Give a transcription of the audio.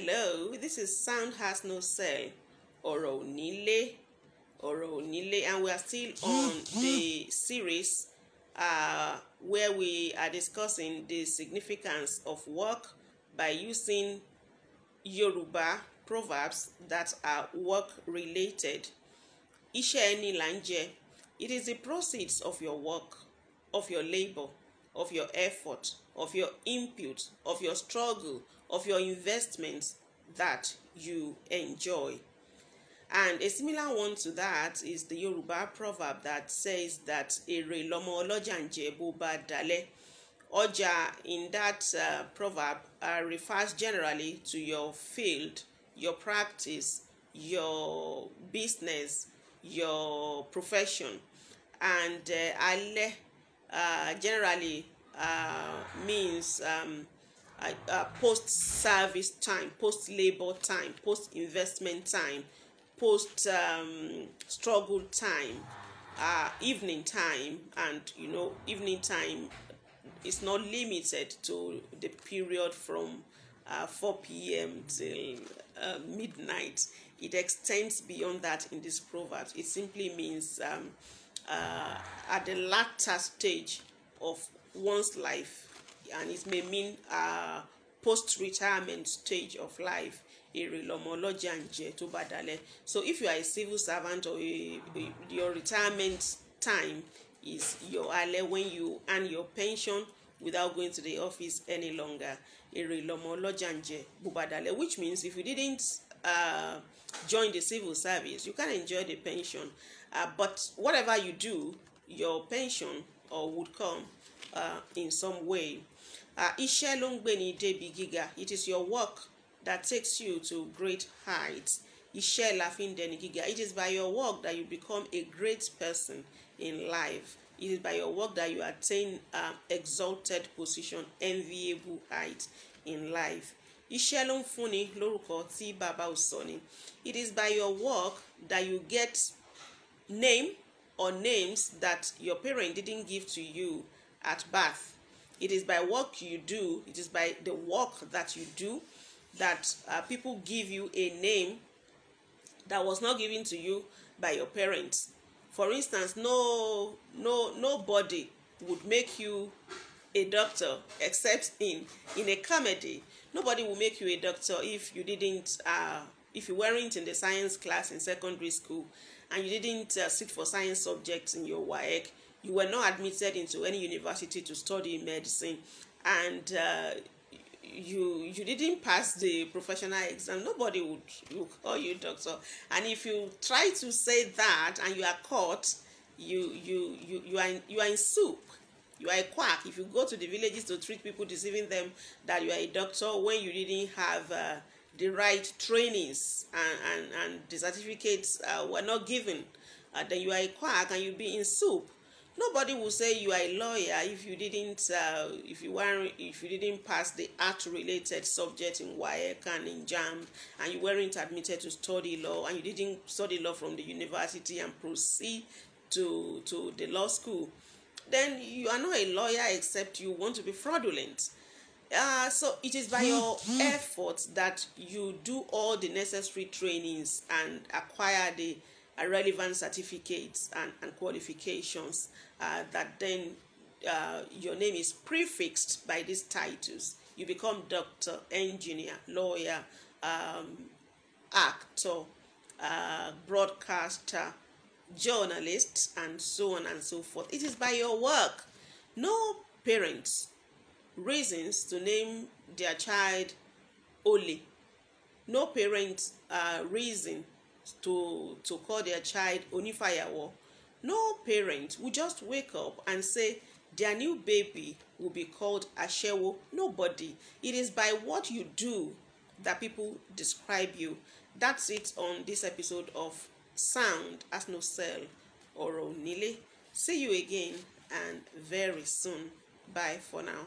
Hello, this is Sound Has No Cell, Ọ̀rọ̀ Onílé, and we are still on the series where we are discussing the significance of work by using Yoruba proverbs that are work-related. Iṣẹ́ ẹni là ń jẹ. It is the proceeds of your work, of your labor, of your effort, of your input, of your struggle, of your investments that you enjoy. And a similar one to that is the Yoruba proverb that says that èrè lọmọ ọlọ́jà ń jẹ bó bá dalẹ̀. Ọjà in that proverb refers generally to your field, your practice, your business, your profession. And alẹ́ generally means post-service time, post-labor time, post-investment time, post-struggle time, evening time. And evening time is not limited to the period from 4 p.m. till midnight. It extends beyond that in this proverb. It simply means at the latter stage of one's life, and it may mean post-retirement stage of life. So if you are a civil servant or your retirement time is your ale, when you earn your pension without going to the office any longer, which means if you didn't join the civil service, you can enjoy the pension, but whatever you do, your pension would come in some way. It is your work that takes you to great heights. It is by your work that you become a great person in life. It is by your work that you attain exalted position, enviable height in life. It is by your work that you get name or names that your parent didn't give to you at birth. It is by work you do, it is by the work that you do that people give you a name that was not given to you by your parents. For instance, nobody would make you a doctor except in a comedy. Nobody will make you a doctor if you weren't in the science class in secondary school and you didn't sit for science subjects in your WAEC. You were not admitted into any university to study medicine, and you didn't pass the professional exam. Nobody would call you doctor. And if you try to say that and you are caught, you are in soup. You are a quack. If you go to the villages to treat people, deceiving them that you are a doctor when you didn't have the right trainings and the certificates were not given, then you are a quack and you'll be in soup. Nobody will say you are a lawyer if you didn't pass the art-related subject in WAEC and in JAMB, and you weren't admitted to study law, and you didn't study law from the university and proceed to the law school. Then you are not a lawyer except you want to be fraudulent. So it is by your efforts that you do all the necessary trainings and acquire the relevant certificates and qualifications that then your name is prefixed by these titles. You become doctor, engineer, lawyer, actor, broadcaster, journalist, and so on and so forth. It is by your work. No parents reasons to name their child Oli. No parent reason to call their child Onifayawo. No parent will just wake up and say their new baby will be called Ashewo. Nobody. It is by what you do that people describe you. That's it on this episode of Sound Has No Cell, Ọ̀rọ̀ Onílé. See you again and very soon. Bye for now.